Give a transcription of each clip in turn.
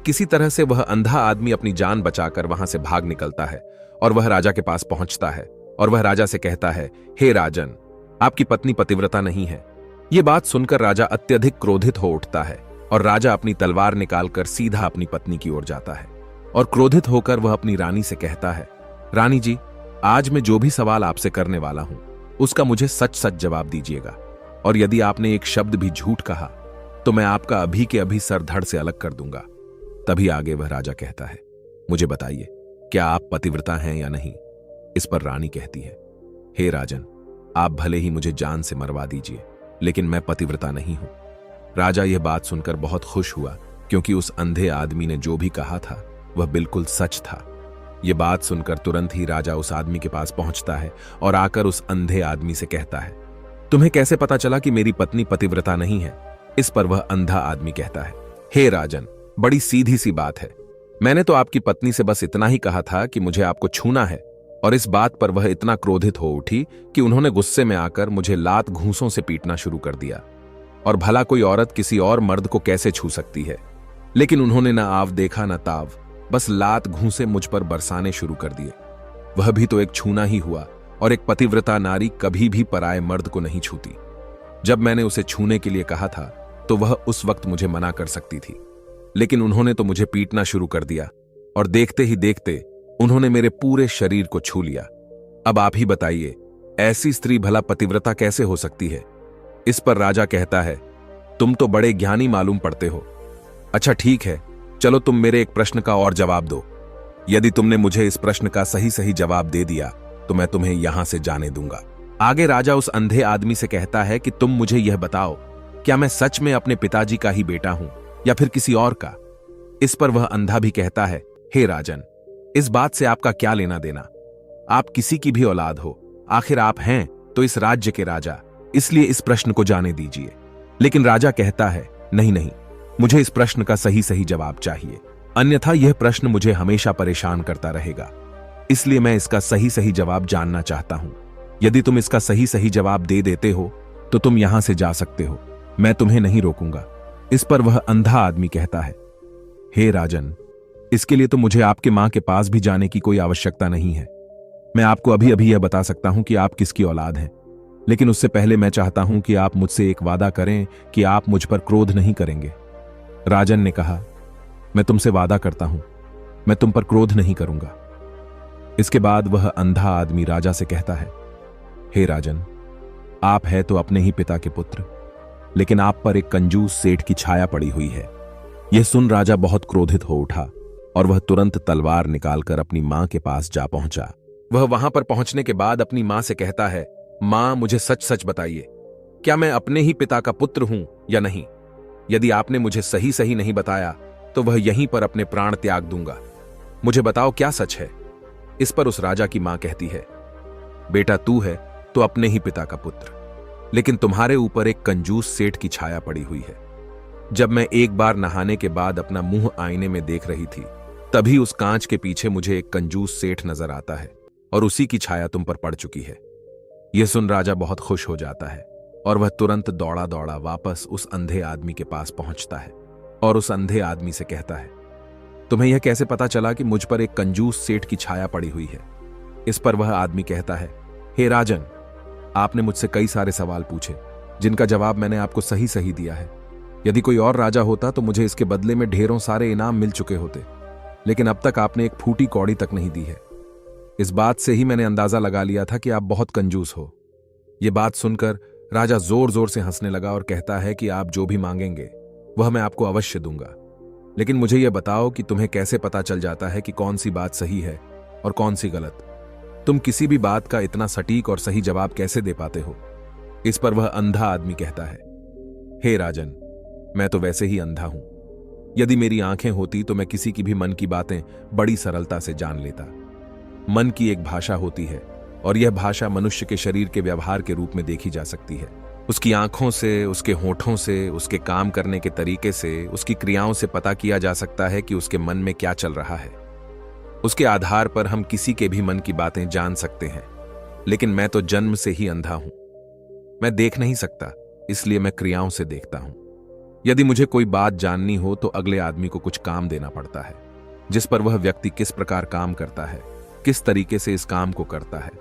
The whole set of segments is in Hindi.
किसी तरह से वह अंधा आदमी अपनी जान बचाकर वहां से भाग निकलता है और वह राजा के पास पहुंचता है और वह राजा से कहता है, हे राजन, आपकी पत्नी पतिव्रता नहीं है। ये बात सुनकर राजा अत्यधिक क्रोधित हो उठता है और राजा अपनी तलवार निकालकर सीधा अपनी पत्नी की ओर जाता है और क्रोधित होकर वह अपनी रानी से कहता है, रानी जी, आज मैं जो भी सवाल आपसे करने वाला हूं उसका मुझे सच सच जवाब दीजिएगा, और यदि आपने एक शब्द भी झूठ कहा तो मैं आपका अभी के अभी सर धड़ से अलग कर दूंगा। तभी आगे वह राजा कहता है, मुझे बताइए, क्या आप पतिव्रता हैं या नहीं? इस पर रानी कहती है, हे राजन, आप भले ही मुझे जान से मरवा दीजिए, लेकिन मैं पतिव्रता नहीं हूं। राजा यह बात सुनकर बहुत खुश हुआ, क्योंकि उस अंधे आदमी ने जो भी कहा था वह बिल्कुल सच था। यह बात सुनकर तुरंत ही राजा उस आदमी के पास पहुंचता है और आकर उस अंधे आदमी से कहता है, तुम्हें कैसे पता चला कि मेरी पत्नी पतिव्रता नहीं है? इस पर वह अंधा आदमी कहता है, हे राजन, बड़ी सीधी सी बात है। मैंने तो आपकी पत्नी से बस इतना ही कहा था कि मुझे आपको छूना है, और इस बात पर वह इतना क्रोधित हो उठी कि उन्होंने गुस्से में आकर मुझे लात घूंसों से पीटना शुरू कर दिया। और भला कोई औरत किसी और मर्द को कैसे छू सकती है? लेकिन उन्होंने ना आव देखा ना ताव, बस लात घूंसे मुझ पर बरसाने शुरू कर दिए। वह भी तो एक छूना ही हुआ, और एक पतिव्रता नारी कभी भी पराये मर्द को नहीं छूती। जब मैंने उसे छूने के लिए कहा था तो वह उस वक्त मुझे मना कर सकती थी, लेकिन उन्होंने तो मुझे पीटना शुरू कर दिया, और देखते ही देखते उन्होंने मेरे पूरे शरीर को छू लिया। अब आप ही बताइए, ऐसी स्त्री भला पतिव्रता कैसे हो सकती है? इस पर राजा कहता है, तुम तो बड़े ज्ञानी मालूम पड़ते हो। अच्छा ठीक है, चलो तुम मेरे एक प्रश्न का और जवाब दो। यदि तुमने मुझे इस प्रश्न का सही सही जवाब दे दिया तो मैं तुम्हें यहां से जाने दूंगा। आगे राजा उस अंधे आदमी से कहता है कि तुम मुझे यह बताओ, क्या मैं सच में अपने पिताजी का ही बेटा हूं या फिर किसी और का? इस पर वह अंधा भी कहता है, हे राजन, इस बात से आपका क्या लेना देना? आप किसी की भी औलाद हो, आखिर आप हैं तो इस राज्य के राजा, इसलिए इस प्रश्न को जाने दीजिए। लेकिन राजा कहता है, नहीं नहीं, मुझे इस प्रश्न का सही सही जवाब चाहिए, अन्यथा यह प्रश्न मुझे हमेशा परेशान करता रहेगा। इसलिए मैं इसका सही सही जवाब जानना चाहता हूं। यदि तुम इसका सही सही जवाब दे देते हो तो तुम यहां से जा सकते हो, मैं तुम्हें नहीं रोकूंगा। इस पर वह अंधा आदमी कहता है, हे राजन, इसके लिए तो मुझे आपके मां के पास भी जाने की कोई आवश्यकता नहीं है। मैं आपको अभी अभी यह बता सकता हूं कि आप किसकी औलाद हैं, लेकिन उससे पहले मैं चाहता हूं कि आप मुझसे एक वादा करें कि आप मुझ पर क्रोध नहीं करेंगे। राजन ने कहा, मैं तुमसे वादा करता हूं, मैं तुम पर क्रोध नहीं करूंगा। इसके बाद वह अंधा आदमी राजा से कहता है, हे राजन, आप है तो अपने ही पिता के पुत्र, लेकिन आप पर एक कंजूस सेठ की छाया पड़ी हुई है। यह सुन राजा बहुत क्रोधित हो उठा और वह तुरंत तलवार निकालकर अपनी मां के पास जा पहुंचा। वह वहां पर पहुंचने के बाद अपनी मां से कहता है, मां, मुझे सच सच बताइए, क्या मैं अपने ही पिता का पुत्र हूं या नहीं? यदि आपने मुझे सही सही नहीं बताया तो वह यहीं पर अपने प्राण त्याग दूंगा। मुझे बताओ, क्या सच है? इस पर उस राजा की मां कहती है, बेटा, तू है तो अपने ही पिता का पुत्र, लेकिन तुम्हारे ऊपर एक कंजूस सेठ की छाया पड़ी हुई है। जब मैं एक बार नहाने के बाद अपना मुंह आईने में देख रही थी, तभी उस कांच के पीछे मुझे एक कंजूस सेठ नजर आता है और उसी की छाया तुम पर पड़ चुकी है। यह सुन राजा बहुत खुश हो जाता है और वह तुरंत दौड़ा दौड़ा वापस उस अंधे आदमी के पास पहुंचता है और उस अंधे आदमी से कहता है, तुम्हें यह कैसे पता चला कि मुझ पर एक कंजूस सेठ की छाया पड़ी हुई है? इस पर वह आदमी कहता है, हे राजन, आपने मुझसे कई सारे सवाल पूछे जिनका जवाब मैंने आपको सही सही दिया है। यदि कोई और राजा होता तो मुझे इसके बदले में ढेरों सारे इनाम मिल चुके होते, लेकिन अब तक आपने एक फूटी कौड़ी तक नहीं दी है। इस बात से ही मैंने अंदाजा लगा लिया था कि आप बहुत कंजूस हो। यह बात सुनकर राजा जोर जोर से हंसने लगा और कहता है कि आप जो भी मांगेंगे वह मैं आपको अवश्य दूंगा, लेकिन मुझे यह बताओ कि तुम्हें कैसे पता चल जाता है कि कौन सी बात सही है और कौन सी गलत? तुम किसी भी बात का इतना सटीक और सही जवाब कैसे दे पाते हो? इस पर वह अंधा आदमी कहता है, हे राजन, मैं तो वैसे ही अंधा हूं। यदि मेरी आंखें होती तो मैं किसी की भी मन की बातें बड़ी सरलता से जान लेता। मन की एक भाषा होती है और यह भाषा मनुष्य के शरीर के व्यवहार के रूप में देखी जा सकती है। उसकी आंखों से, उसके होठों से, उसके काम करने के तरीके से, उसकी क्रियाओं से पता किया जा सकता है कि उसके मन में क्या चल रहा है। उसके आधार पर हम किसी के भी मन की बातें जान सकते हैं, लेकिन मैं तो जन्म से ही अंधा हूं। मैं देख नहीं सकता, इसलिए मैं क्रियाओं से देखता हूं। यदि मुझे कोई बात जाननी हो तो अगले आदमी को कुछ काम देना पड़ता है, जिस पर वह व्यक्ति किस प्रकार काम करता है, किस तरीके से इस काम को करता है,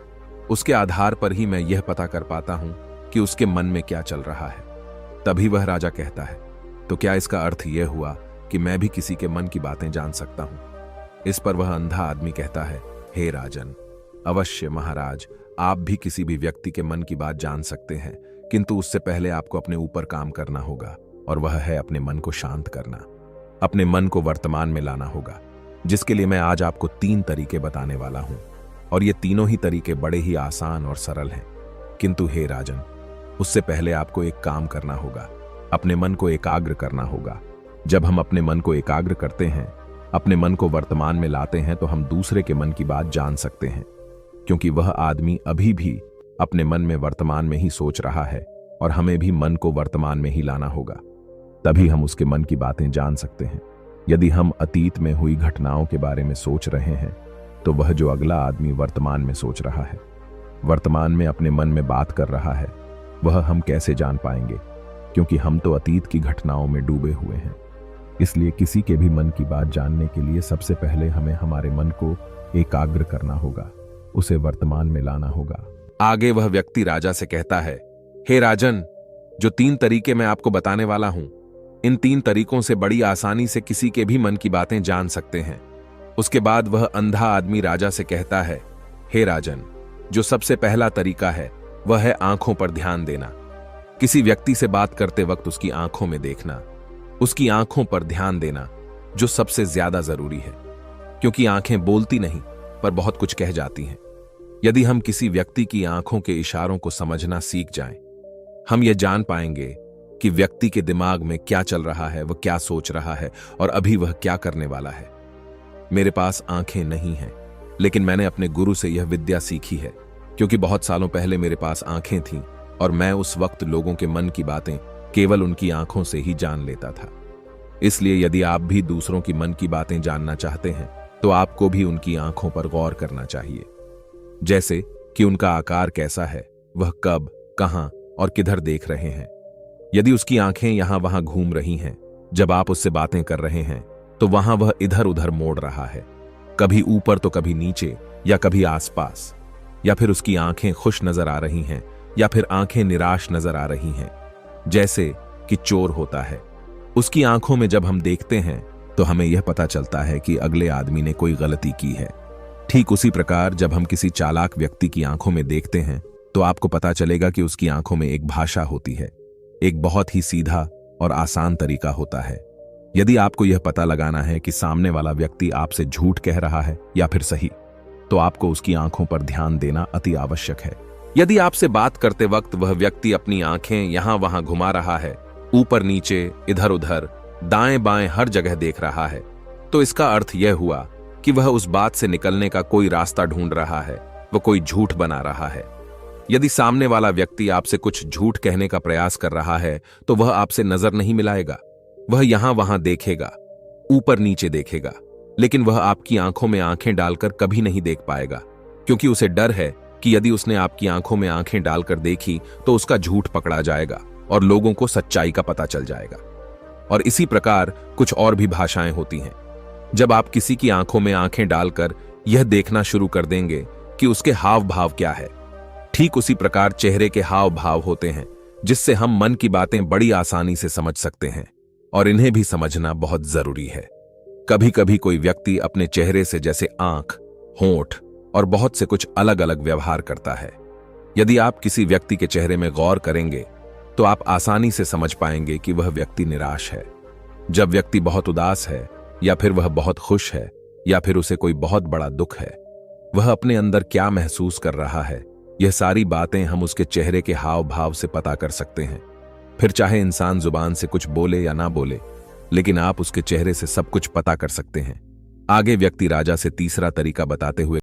उसके आधार पर ही मैं यह पता कर पाता हूं कि उसके मन में क्या चल रहा है। तभी वह राजा कहता है, तो क्या इसका अर्थ यह हुआ कि मैं भी किसी के मन की बातें जान सकता हूं? इस पर वह अंधा आदमी कहता है, हे राजन, अवश्य महाराज, आप भी किसी भी व्यक्ति के मन की बात जान सकते हैं, किंतु उससे पहले आपको अपने ऊपर काम करना होगा, और वह है अपने मन को शांत करना, अपने मन को वर्तमान में लाना होगा, जिसके लिए मैं आज आपको 3 तरीके बताने वाला हूं। और ये तीनों ही तरीके बड़े ही आसान और सरल हैं। किंतु हे राजन, उससे पहले आपको एक काम करना होगा, अपने मन को एकाग्र करना होगा। जब हम अपने मन को एकाग्र करते हैं, अपने मन को वर्तमान में लाते हैं, तो हम दूसरे के मन की बात जान सकते हैं, क्योंकि वह आदमी अभी भी अपने मन में वर्तमान में ही सोच रहा है, और हमें भी मन को वर्तमान में ही लाना होगा, तभी हम उसके मन की बातें जान सकते हैं। यदि हम अतीत में हुई घटनाओं के बारे में सोच रहे हैं, तो वह जो अगला आदमी वर्तमान में सोच रहा है, वर्तमान में अपने मन में बात कर रहा है, वह हम कैसे जान पाएंगे? क्योंकि हम तो अतीत की घटनाओं में डूबे हुए हैं। इसलिए किसी के भी मन की बात जानने के लिए सबसे पहले हमें हमारे मन को एकाग्र करना होगा, उसे वर्तमान में लाना होगा। आगे वह व्यक्ति राजा से कहता है, हे राजन, जो 3 तरीके मैं आपको बताने वाला हूं, इन 3 तरीकों से बड़ी आसानी से किसी के भी मन की बातें जान सकते हैं। उसके बाद वह अंधा आदमी राजा से कहता है, हे राजन, जो सबसे पहला तरीका है वह है आंखों पर ध्यान देना। किसी व्यक्ति से बात करते वक्त उसकी आंखों में देखना, उसकी आंखों पर ध्यान देना, जो सबसे ज्यादा जरूरी है, क्योंकि आंखें बोलती नहीं पर बहुत कुछ कह जाती हैं। यदि हम किसी व्यक्ति की आंखों के इशारों को समझना सीख जाएं, हम यह जान पाएंगे कि व्यक्ति के दिमाग में क्या चल रहा है, वह क्या सोच रहा है और अभी वह क्या करने वाला है। मेरे पास आंखें नहीं हैं, लेकिन मैंने अपने गुरु से यह विद्या सीखी है, क्योंकि बहुत सालों पहले मेरे पास आंखें थीं और मैं उस वक्त लोगों के मन की बातें केवल उनकी आंखों से ही जान लेता था। इसलिए यदि आप भी दूसरों की मन की बातें जानना चाहते हैं, तो आपको भी उनकी आंखों पर गौर करना चाहिए, जैसे कि उनका आकार कैसा है, वह कब, कहां और किधर देख रहे हैं। यदि उसकी आंखें यहां वहां घूम रही हैं, जब आप उससे बातें कर रहे हैं, तो वहां वह इधर उधर मोड़ रहा है, कभी ऊपर तो कभी नीचे या कभी आसपास, या फिर उसकी आंखें खुश नजर आ रही हैं या फिर आंखें निराश नजर आ रही हैं, जैसे कि चोर होता है। उसकी आंखों में जब हम देखते हैं तो हमें यह पता चलता है कि अगले आदमी ने कोई गलती की है। ठीक उसी प्रकार जब हम किसी चालाक व्यक्ति की आंखों में देखते हैं, तो आपको पता चलेगा कि उसकी आंखों में एक भाषा होती है, एक बहुत ही सीधा और आसान तरीका होता है। यदि आपको यह पता लगाना है कि सामने वाला व्यक्ति आपसे झूठ कह रहा है या फिर सही, तो आपको उसकी आंखों पर ध्यान देना अति आवश्यक है। यदि आपसे बात करते वक्त वह व्यक्ति अपनी आंखें यहां वहां घुमा रहा है, ऊपर नीचे, इधर उधर, दाएं बाएं हर जगह देख रहा है, तो इसका अर्थ यह हुआ कि वह उस बात से निकलने का कोई रास्ता ढूंढ रहा है, वह कोई झूठ बना रहा है। यदि सामने वाला व्यक्ति आपसे कुछ झूठ कहने का प्रयास कर रहा है, तो वह आपसे नजर नहीं मिलाएगा, वह यहां वहां देखेगा, ऊपर नीचे देखेगा, लेकिन वह आपकी आंखों में आंखें डालकर कभी नहीं देख पाएगा, क्योंकि उसे डर है कि यदि उसने आपकी आंखों में आंखें डालकर देखी तो उसका झूठ पकड़ा जाएगा और लोगों को सच्चाई का पता चल जाएगा। और इसी प्रकार कुछ और भी भाषाएं होती हैं। जब आप किसी की आंखों में आंखें डालकर यह देखना शुरू कर देंगे कि उसके हाव भाव क्या है, ठीक उसी प्रकार चेहरे के हाव भाव होते हैं, जिससे हम मन की बातें बड़ी आसानी से समझ सकते हैं, और इन्हें भी समझना बहुत जरूरी है। कभी कभी कोई व्यक्ति अपने चेहरे से जैसे आंख, होंठ और बहुत से कुछ अलग अलग व्यवहार करता है। यदि आप किसी व्यक्ति के चेहरे में गौर करेंगे, तो आप आसानी से समझ पाएंगे कि वह व्यक्ति निराश है। जब व्यक्ति बहुत उदास है, या फिर वह बहुत खुश है, या फिर उसे कोई बहुत बड़ा दुख है, वह अपने अंदर क्या महसूस कर रहा है, यह सारी बातें हम उसके चेहरे के हाव भाव से पता कर सकते हैं। फिर चाहे इंसान जुबान से कुछ बोले या ना बोले, लेकिन आप उसके चेहरे से सब कुछ पता कर सकते हैं। आगे व्यक्ति राजा से तीसरा तरीका बताते हुए